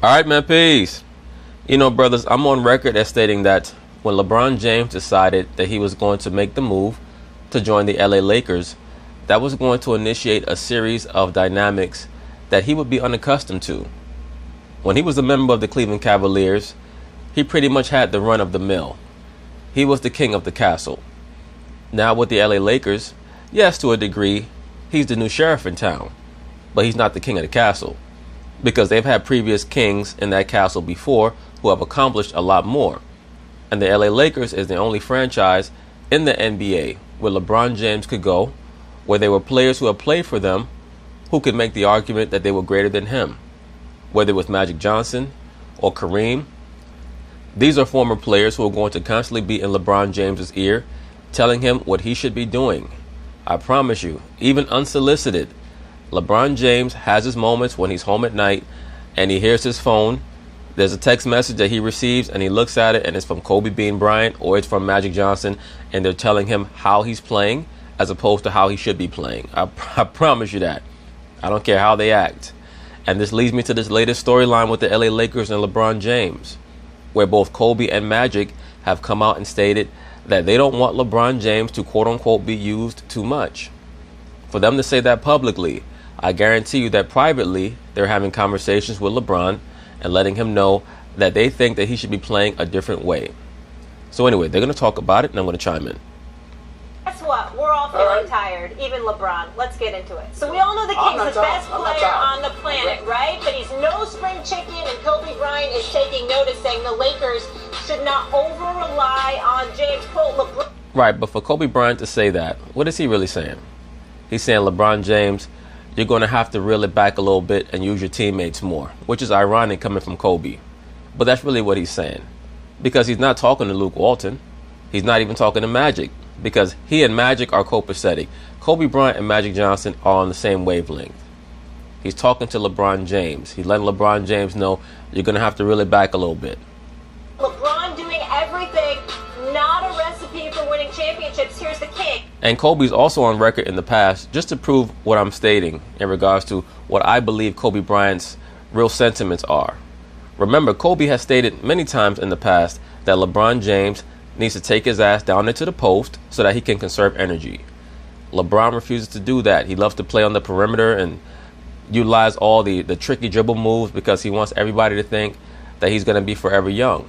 All right, man, peace. You know, brothers, I'm on record as stating that when LeBron James decided that he was going to make the move to join the LA Lakers, that was going to initiate a series of dynamics that he would be unaccustomed to. When he was a member of the Cleveland Cavaliers, he pretty much had the run of the mill. He was the king of the castle. Now with the LA Lakers, yes, to a degree, he's the new sheriff in town, but he's not the king of the castle, because they've had previous kings in that castle before who have accomplished a lot more. And the LA Lakers is the only franchise in the NBA where LeBron James could go, where there were players who have played for them who could make the argument that they were greater than him. Whether it was Magic Johnson or Kareem, these are former players who are going to constantly be in LeBron James's ear, telling him what he should be doing. I promise you, even unsolicited, LeBron James has his moments when he's home at night and he hears his phone. There's a text message that he receives and he looks at it and it's from Kobe Bean Bryant or it's from Magic Johnson, and they're telling him how he's playing as opposed to how he should be playing. I promise you that. I don't care how they act. And this leads me to this latest storyline with the LA Lakers and LeBron James, where both Kobe and Magic have come out and stated that they don't want LeBron James to quote-unquote be used too much. For them to say that publicly, I guarantee you that privately they're having conversations with LeBron and letting him know that they think that he should be playing a different way. So anyway, they're going to talk about it and I'm going to chime in. Guess what? We're all feeling tired, even LeBron. Let's get into it. So we all know the King's the best player on the planet, right? But he's no spring chicken, and Kobe Bryant is taking notice, saying the Lakers should not over-rely on James. Quote, LeBron. Right, but for Kobe Bryant to say that, what is he really saying? He's saying, LeBron James, you're going to have to reel it back a little bit and use your teammates more, which is ironic coming from Kobe. But that's really what he's saying, because he's not talking to Luke Walton. He's not even talking to Magic, because he and Magic are copacetic. Kobe Bryant and Magic Johnson are on the same wavelength. He's talking to LeBron James. He's letting LeBron James know you're going to have to reel it back a little bit. LeBron doing everything, not a recipe for winning championships. Here's the king. And Kobe's also on record in the past, just to prove what I'm stating in regards to what I believe Kobe Bryant's real sentiments are. Remember, Kobe has stated many times in the past that LeBron James needs to take his ass down into the post so that he can conserve energy. LeBron refuses to do that. He loves to play on the perimeter and utilize all the tricky dribble moves because he wants everybody to think that he's going to be forever young.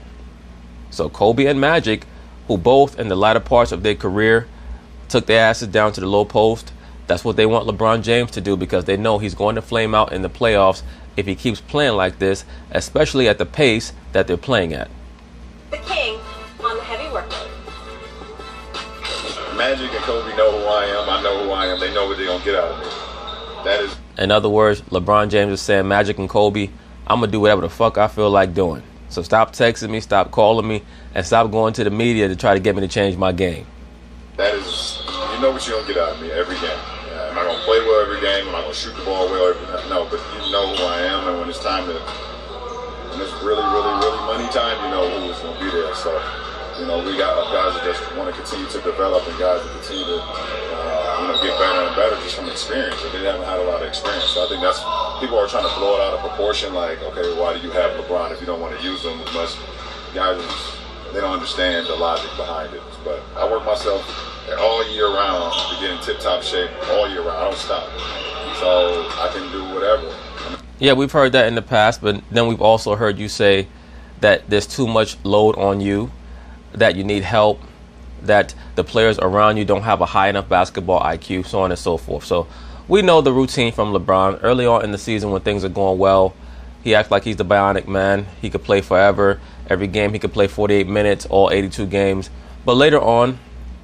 So Kobe and Magic, who both in the latter parts of their career took their asses down to the low post, that's what they want LeBron James to do, because they know he's going to flame out in the playoffs if he keeps playing like this, especially at the pace that they're playing at. The king on the heavy workload. Magic and Kobe know who I am. I know who I am. They know what they're going to get out of me. That is. In other words, LeBron James is saying, Magic and Kobe, I'm going to do whatever the fuck I feel like doing. So stop texting me, stop calling me, and stop going to the media to try to get me to change my game. That is, you know what you're going to get out of me every game. Am I going to play well every game? Am I going to shoot the ball well every game? No, but you know who I am, and when it's time to, when it's really, really, really money time, you know who is going to be there. So, you know, we got guys that just want to continue to develop and guys that continue to, get better and better just from experience. And they haven't had a lot of experience. So I think that's, people are trying to blow it out of proportion. Like, okay, why do you have LeBron if you don't want to use him as much? Guys, they don't understand the logic behind it. But I work myself all year round to get in tip-top shape all year round. I don't stop. So I can do whatever. Yeah, we've heard that in the past, but then we've also heard you say that there's too much load on you, that you need help, that the players around you don't have a high enough basketball IQ, so on and so forth. So we know the routine from LeBron. Early on in the season when things are going well, he acts like he's the bionic man. He could play forever. Every game he could play 48 minutes, all 82 games. But later on,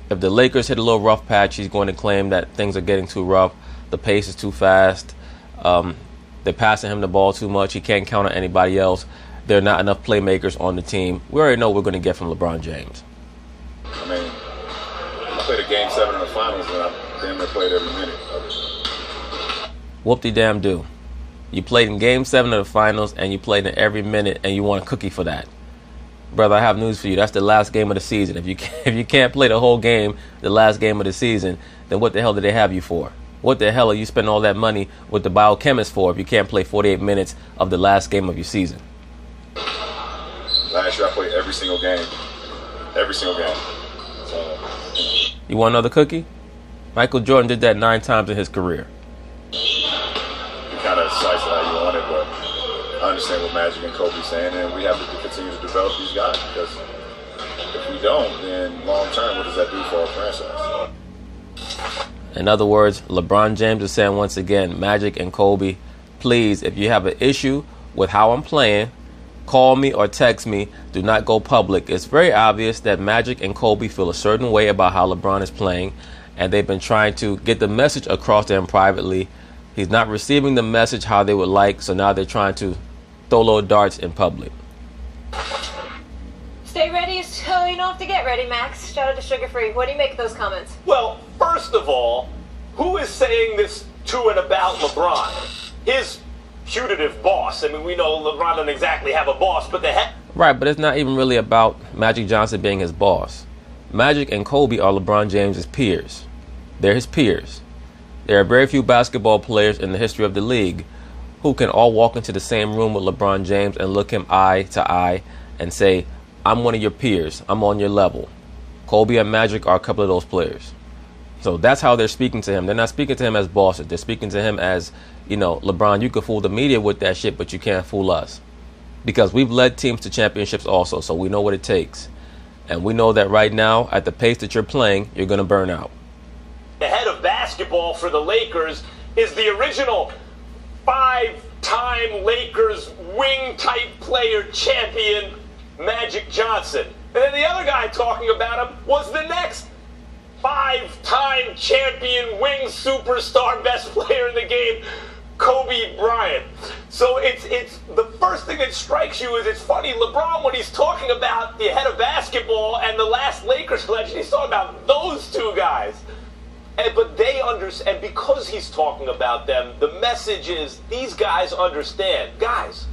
if the Lakers hit a little rough patch, he's going to claim that things are getting too rough. The pace is too fast. They're passing him the ball too much. He can't count on anybody else. There are not enough playmakers on the team. We already know what we're going to get from LeBron James. I mean, I played a Game 7 in the finals and I damn near played every minute of it. Whoop-de-damn-do. You played in Game 7 of the finals and you played in every minute and you want a cookie for that. Brother, I have news for you. That's the last game of the season. If you can't play the whole game, the last game of the season, then what the hell did they have you for? What the hell are you spending all that money with the biochemist for if you can't play 48 minutes of the last game of your season? every single game. Every single game. So, you want another cookie? Michael Jordan did that 9 times in his career. You kind of slice it how you want it, but I understand what Magic and Kobe's saying, and we have to continue to develop these guys, because if we don't, then long term, what does that do for our franchise? In other words, LeBron James is saying once again, Magic and Kobe, please, if you have an issue with how I'm playing, call me or text me. Do not go public. It's very obvious that Magic and Kobe feel a certain way about how LeBron is playing, and they've been trying to get the message across to him privately. He's not receiving the message how they would like, so now they're trying to throw little darts in public. Stay ready, so you don't have to get ready, Max. Shout out to Sugar Free. What do you make of those comments? Well, first of all, who is saying this to and about LeBron? His putative boss. I mean, we know LeBron doesn't exactly have a boss, but the heck. Right, but it's not even really about Magic Johnson being his boss. Magic and Kobe are LeBron James's peers. They're his peers. There are very few basketball players in the history of the league who can all walk into the same room with LeBron James and look him eye to eye and say, I'm one of your peers. I'm on your level. Kobe and Magic are a couple of those players. So that's how they're speaking to him. They're not speaking to him as bosses. They're speaking to him as, LeBron, you can fool the media with that shit, but you can't fool us. Because we've led teams to championships also, so we know what it takes. And we know that right now, at the pace that you're playing, you're going to burn out. The head of basketball for the Lakers is the original 5-time Lakers wing-type player champion, Magic Johnson. And then the other guy talking about him was the next 5-time champion wing superstar, best player in the game, Kobe Bryant. So it's the first thing that strikes you is it's funny, LeBron, when he's talking about the head of basketball and the last Lakers legend, he's talking about those two guys. But they understand, and because he's talking about them, the message is these guys understand. Guys,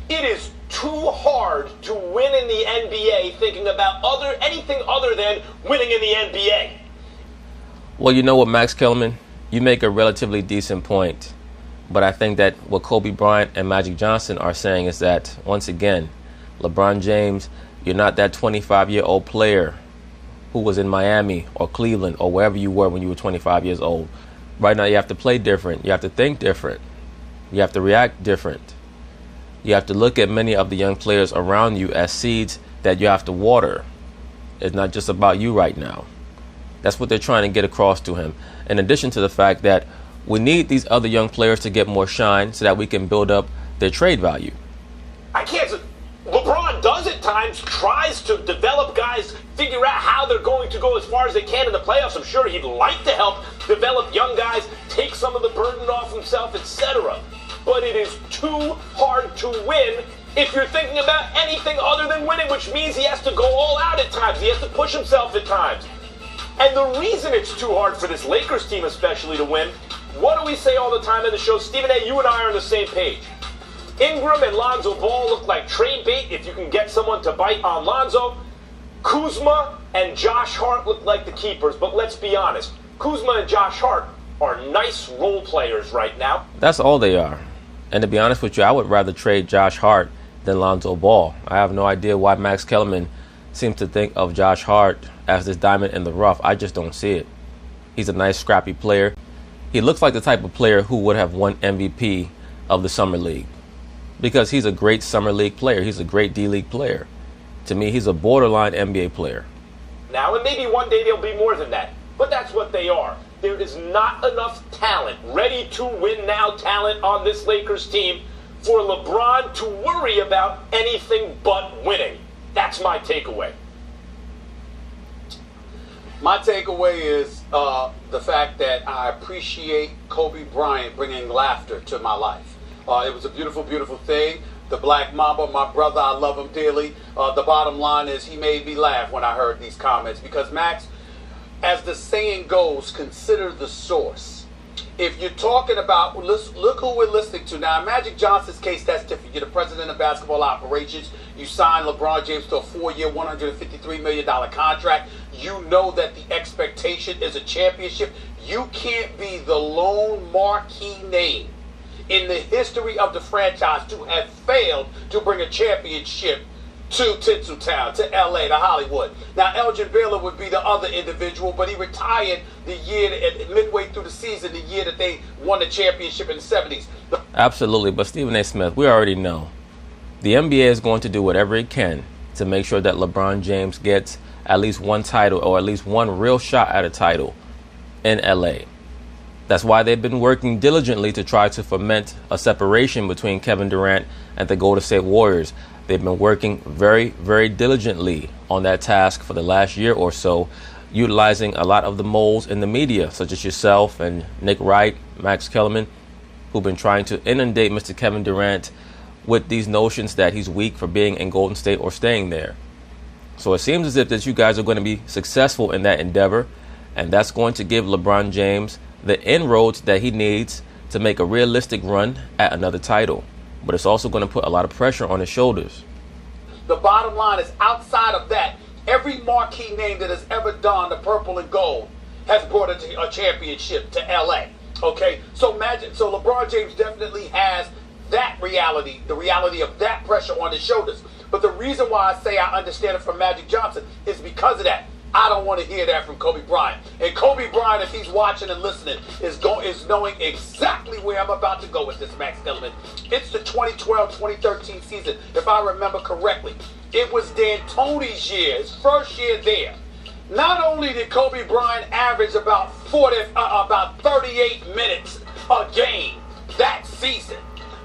it is too hard to win in the NBA thinking about anything other than winning in the NBA. Well, you know what, Max Kellerman? You make a relatively decent point. But I think that what Kobe Bryant and Magic Johnson are saying is that, once again, LeBron James, you're not that 25-year-old player who was in Miami or Cleveland or wherever you were when you were 25 years old. Right now you have to play different. You have to think different. You have to react different. You have to look at many of the young players around you as seeds that you have to water. It's not just about you right now. That's what they're trying to get across to him. In addition to the fact that we need these other young players to get more shine so that we can build up their trade value. I can't. LeBron does at times, tries to develop guys, figure out how they're going to go as far as they can in the playoffs. I'm sure he'd like to help develop young guys, take some of the burden off himself, etc. But it is too hard to win if you're thinking about anything other than winning, which means he has to go all out at times. He has to push himself at times. And the reason it's too hard for this Lakers team especially to win, what do we say all the time in the show? Stephen A., you and I are on the same page. Ingram and Lonzo Ball look like trade bait if you can get someone to bite on Lonzo. Kuzma and Josh Hart look like the keepers, but let's be honest. Kuzma and Josh Hart are nice role players right now. That's all they are. And to be honest with you, I would rather trade Josh Hart than Lonzo Ball. I have no idea why Max Kellerman seems to think of Josh Hart as this diamond in the rough. I just don't see it. He's a nice, scrappy player. He looks like the type of player who would have won MVP of the Summer League, because he's a great Summer League player. He's a great D-League player. To me, he's a borderline NBA player. Now, and maybe one day they'll be more than that, but that's what they are. There is not enough talent, ready to win now talent on this Lakers team for LeBron to worry about anything but winning. That's my takeaway. My takeaway is the fact that I appreciate Kobe Bryant bringing laughter to my life. It was a beautiful, beautiful thing. The Black Mamba, my brother, I love him dearly. The bottom line is he made me laugh when I heard these comments because, Max, as the saying goes, consider the source. If you're talking about, look who we're listening to. Now, in Magic Johnson's case, that's different. You're the president of basketball operations. You signed LeBron James to a 4-year, $153 million contract. You know that the expectation is a championship. You can't be the lone marquee name in the history of the franchise to have failed to bring a championship to Tinseltown, to LA, to Hollywood. Now, Elgin Baylor would be the other individual, but he retired the year, midway through the season, the year that they won the championship in the 70s. Absolutely, but Stephen A. Smith, we already know the NBA is going to do whatever it can to make sure that LeBron James gets at least one title or at least one real shot at a title in LA. That's why they've been working diligently to try to foment a separation between Kevin Durant and the Golden State Warriors. They've been working very, very diligently on that task for the last year or so, utilizing a lot of the moles in the media, such as yourself and Nick Wright, Max Kellerman, who've been trying to inundate Mr. Kevin Durant with these notions that he's weak for being in Golden State or staying there. So it seems as if that you guys are going to be successful in that endeavor, and that's going to give LeBron James the inroads that he needs to make a realistic run at another title. But it's also going to put a lot of pressure on his shoulders. The bottom line is, outside of that, every marquee name that has ever donned the purple and gold has brought a championship to LA. Okay, so LeBron James definitely has that reality, the reality of that pressure on his shoulders. But the reason why I say I understand it from Magic Johnson is because of that. I don't want to hear that from Kobe Bryant. And Kobe Bryant, if he's watching and listening, is knowing exactly where I'm about to go with this, Max Kellerman. It's the 2012-2013 season, if I remember correctly. It was D'Antoni's year, his first year there. Not only did Kobe Bryant average about 38 minutes a game that season,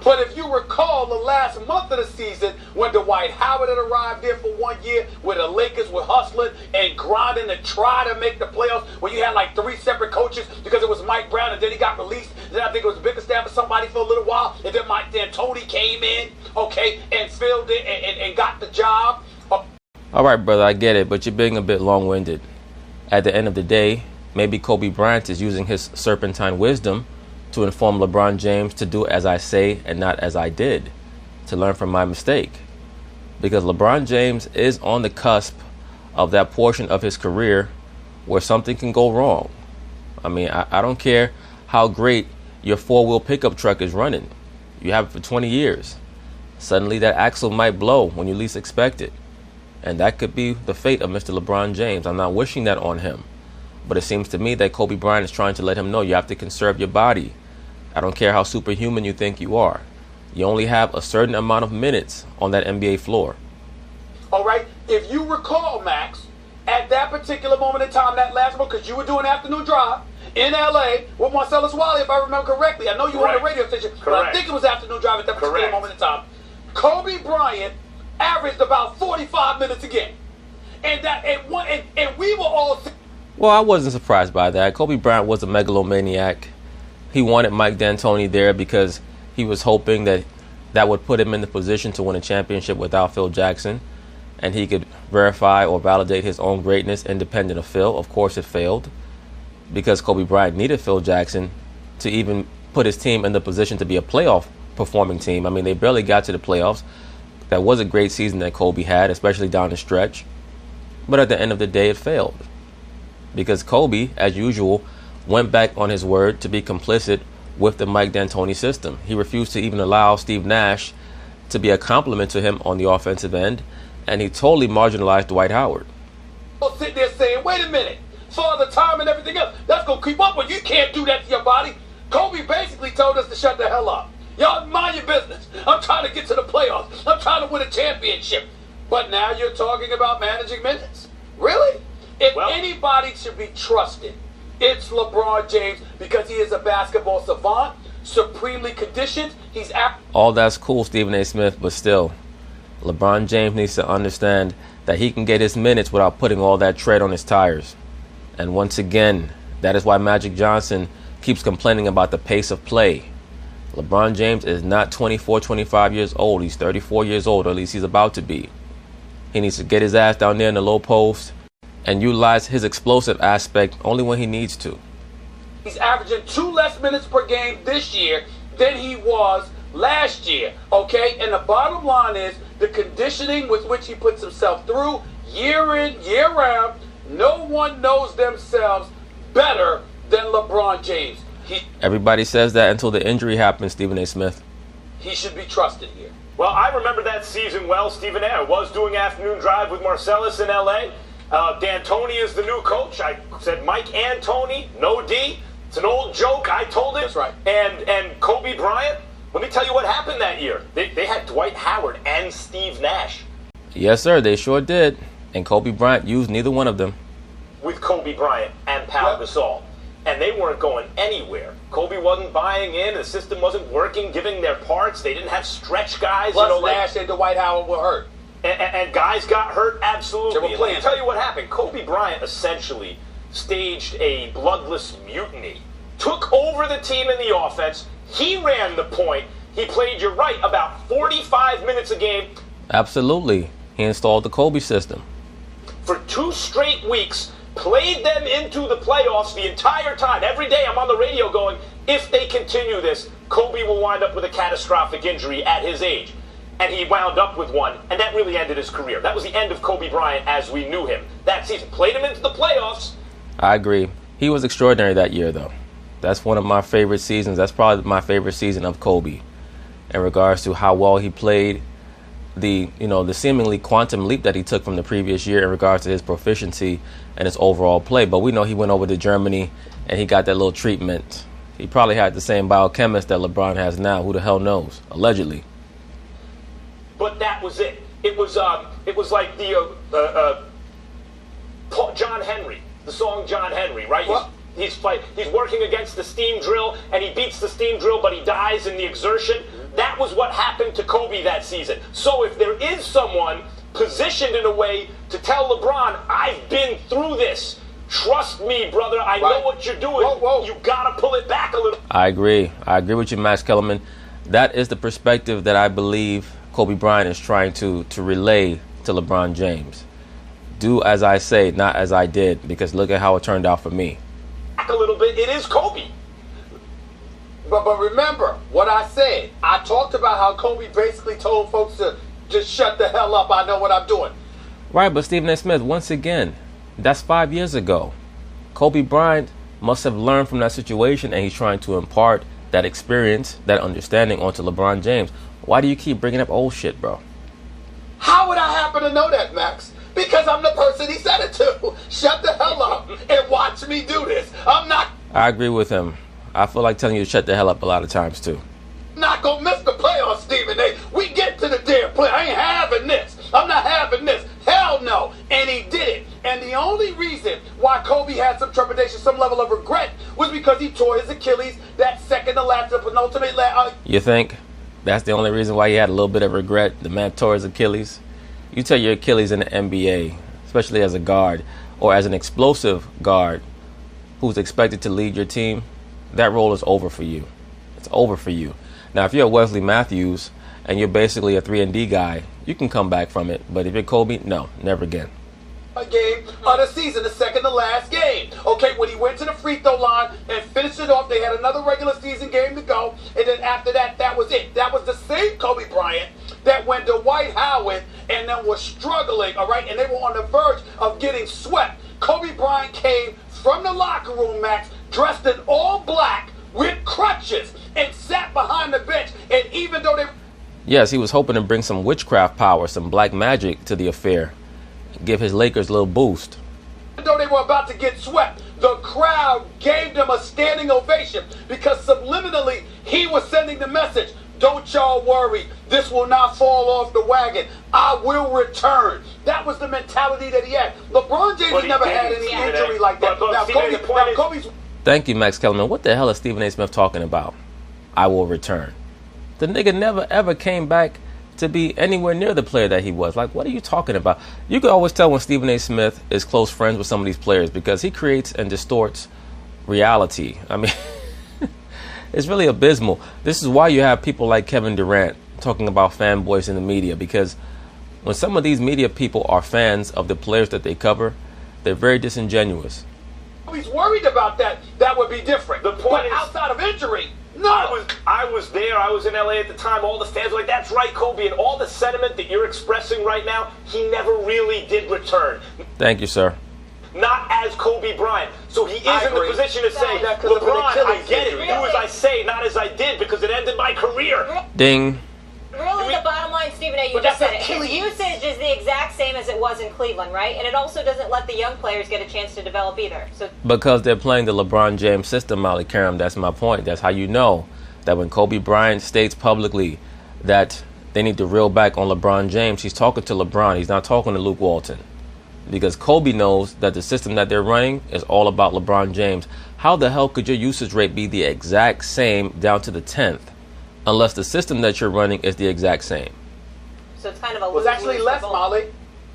but if you recall the last month of the season when Dwight Howard had arrived there for 1 year, where the Lakers were hustling and grinding to try to make the playoffs, where you had like 3 separate coaches because it was Mike Brown and then he got released. Then I think it was Bickerstaff or somebody for a little while, and then Mike D'Antoni came in, okay, and filled it and got the job. All right, brother, I get it, but you're being a bit long-winded. At the end of the day, maybe Kobe Bryant is using his serpentine wisdom to inform LeBron James to do as I say and not as I did, to learn from my mistake. Because LeBron James is on the cusp of that portion of his career where something can go wrong. I mean, I don't care how great your 4-wheel pickup truck is running. You have it for 20 years. Suddenly that axle might blow when you least expect it. And that could be the fate of Mr. LeBron James. I'm not wishing that on him. But it seems to me that Kobe Bryant is trying to let him know you have to conserve your body. I don't care how superhuman you think you are. You only have a certain amount of minutes on that NBA floor. All right. If you recall, Max, at that particular moment in time, that last month, because you were doing afternoon drive in LA with Marcellus Wiley, if I remember correctly. I know you were on the radio station, but I think it was afternoon drive at that particular moment in time. Kobe Bryant averaged about 45 minutes a game. And we were all... Well, I wasn't surprised by that. Kobe Bryant was a megalomaniac. He wanted Mike D'Antoni there because he was hoping that that would put him in the position to win a championship without Phil Jackson, and he could verify or validate his own greatness independent of Phil. Of course, it failed because Kobe Bryant needed Phil Jackson to even put his team in the position to be a playoff performing team. I mean, they barely got to the playoffs. That was a great season that Kobe had, especially down the stretch. But at the end of the day, it failed because Kobe, as usual, went back on his word to be complicit with the Mike D'Antoni system. He refused to even allow Steve Nash to be a compliment to him on the offensive end, and he totally marginalized Dwight Howard. People sit there saying, wait a minute, Father Time and everything else, that's going to creep up when you can't do that to your body. Kobe basically told us to shut the hell up. Y'all mind your business. I'm trying to get to the playoffs. I'm trying to win a championship. But now you're talking about managing minutes. Really? If anybody should be trusted, it's LeBron James, because he is a basketball savant, supremely conditioned. All that's cool, Stephen A. Smith, but still, LeBron James needs to understand that he can get his minutes without putting all that tread on his tires. And once again, that is why Magic Johnson keeps complaining about the pace of play. LeBron James is not 24, 25 years old. He's 34 years old, or at least he's about to be. He needs to get his ass down there in the low post and utilize his explosive aspect only when he needs to. He's averaging 2 less minutes per game this year than he was last year, okay? And the bottom line is the conditioning with which he puts himself through year in, year round. No one knows themselves better than LeBron James. Everybody says that until the injury happens, Stephen A. Smith. He should be trusted here. Well, I remember that season well, Stephen A. I was doing Afternoon Drive with Marcellus in L.A. D'Antoni is the new coach. I said Mike Antoni, no D. It's an old joke. I told it. That's right. And Kobe Bryant, let me tell you what happened that year. They had Dwight Howard and Steve Nash. Yes, sir, they sure did. And Kobe Bryant used neither one of them. With Kobe Bryant and Pau Gasol. And they weren't going anywhere. Kobe wasn't buying in. The system wasn't working, giving their parts. They didn't have stretch guys. Plus, Nash and Dwight Howard were hurt. And guys got hurt, absolutely. They were playing. Let me tell you what happened. Kobe Bryant essentially staged a bloodless mutiny. Took over the team in the offense. He ran the point. He played, you're right, about 45 minutes a game. Absolutely. He installed the Kobe system. For 2 straight weeks, played them into the playoffs the entire time. Every day I'm on the radio going, if they continue this, Kobe will wind up with a catastrophic injury at his age. And he wound up with one, and that really ended his career. That was the end of Kobe Bryant as we knew him. That season, played him into the playoffs. I agree. He was extraordinary that year, though. That's one of my favorite seasons. That's probably my favorite season of Kobe in regards to how well he played, the seemingly quantum leap that he took from the previous year in regards to his proficiency and his overall play. But we know he went over to Germany and he got that little treatment. He probably had the same biochemist that LeBron has now. Who the hell knows? Allegedly. But that was it. It was like the John Henry, the song John Henry, right? He's working against the steam drill, and he beats the steam drill, but he dies in the exertion. That was what happened to Kobe that season. So if there is someone positioned in a way to tell LeBron, I've been through this. Trust me, brother. I know what you're doing. You got to pull it back a little. I agree. I agree with you, Max Kellerman. That is the perspective that I believe Kobe Bryant is trying to relay to LeBron James. Do as I say, not as I did, because look at how it turned out for me. A little bit. It is Kobe. But remember what I said. I talked about how Kobe basically told folks to just shut the hell up. I know what I'm doing. Right, but Stephen A. Smith, once again, that's 5 years ago. Kobe Bryant must have learned from that situation, and he's trying to impart that experience, that understanding onto LeBron James. Why do you keep bringing up old shit, bro? How would I happen to know that, Max? Because I'm the person he said it to. Shut the hell up and watch me do this. I'm not... I agree with him. I feel like telling you to shut the hell up a lot of times, too. Not gonna miss the playoffs, Stephen A. We get to the damn play. I ain't having this. I'm not having this. Hell no. And he did it. And the only reason why Kobe had some trepidation, some level of regret, was because he tore his Achilles that second to last, the penultimate last. You think that's the only reason why he had a little bit of regret? The man tore his Achilles. You tear your Achilles in the NBA, especially as a guard or as an explosive guard who's expected to lead your team, that role is over for you. It's over for you. Now, if you're Wesley Matthews and you're basically a 3-and-D guy, you can come back from it. But if you're Kobe, no, never again. A game of the season, the second to last game. Okay, when he went to the free throw line and finished it off, they had another regular season game to go. And then after that, that was it. That was the same Kobe Bryant that when Dwight Howard and them were struggling, all right, and they were on the verge of getting swept. Kobe Bryant came from the locker room, Max, dressed in all black with crutches and sat behind the bench. And even though they... Yes, he was hoping to bring some witchcraft power, some black magic to the affair. Give his Lakers a little boost. Even though they were about to get swept, the crowd gave them a standing ovation because subliminally he was sending the message, don't y'all worry, this will not fall off the wagon. I will return. That was the mentality that he had. LeBron James has never had any injury like that. Kobe's... Thank you, Max Kellerman. What the hell is Stephen A. Smith talking about? I will return. The nigga never ever came back to be anywhere near the player that he was. Like, what are you talking about? You can always tell when Stephen A. Smith is close friends with some of these players because he creates and distorts reality. I mean, it's really abysmal. This is why you have people like Kevin Durant talking about fanboys in the media, because when some of these media people are fans of the players that they cover, they're very disingenuous. He's worried about that. That would be different. The point is, outside of injury, no. I was there. I was in LA at the time. All the fans were like, that's right, Kobe. And all the sentiment that you're expressing right now, he never really did return. Thank you, sir. Not as Kobe Bryant. So he is in the position to say, LeBron, I get it. Do as I say, not as I did, because it ended my career. Ding. Really, the bottom Stephen A., you But just that's said it. His Achilles. usage is the exact same as it was in Cleveland, right? And it also doesn't let the young players get a chance to develop either. So Because they're playing the LeBron James system, Molly Karam. That's my point. That's how you know that when Kobe Bryant states publicly that they need to reel back on LeBron James, he's talking to LeBron. He's not talking to Luke Walton. Because Kobe knows that the system that they're running is all about LeBron James. How the hell could your usage rate be the exact same down to the 10th unless the system that you're running is the exact same? So it's kind of a Well, it's actually lose-lose less, for both. Molly.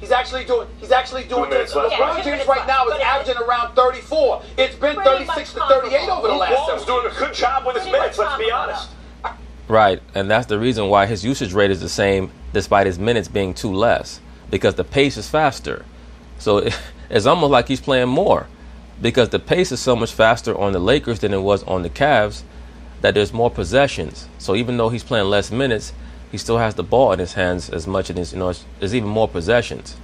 He's actually doing this. less. LeBron James right now is averaging around 34. It's been Pretty 36 to much 38 over the Luke last Walton's 7 doing a good job with his Pretty minutes, much let's be comparable, honest. Right, and that's the reason why his usage rate is the same despite his minutes being 2 less, because the pace is faster. So it's almost like he's playing more because the pace is so much faster on the Lakers than it was on the Cavs that there's more possessions. So even though he's playing less minutes, he still has the ball in his hands as much as, there's even more possessions.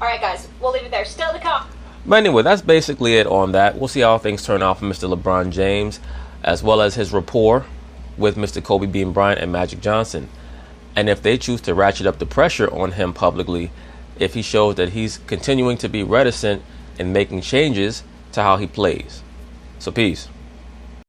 All right, guys, we'll leave it there. Still to come. But anyway, that's basically it on that. We'll see how things turn out for Mr. LeBron James, as well as his rapport with Mr. Kobe Bean Bryant and Magic Johnson. And if they choose to ratchet up the pressure on him publicly, if he shows that he's continuing to be reticent in making changes to how he plays. So peace.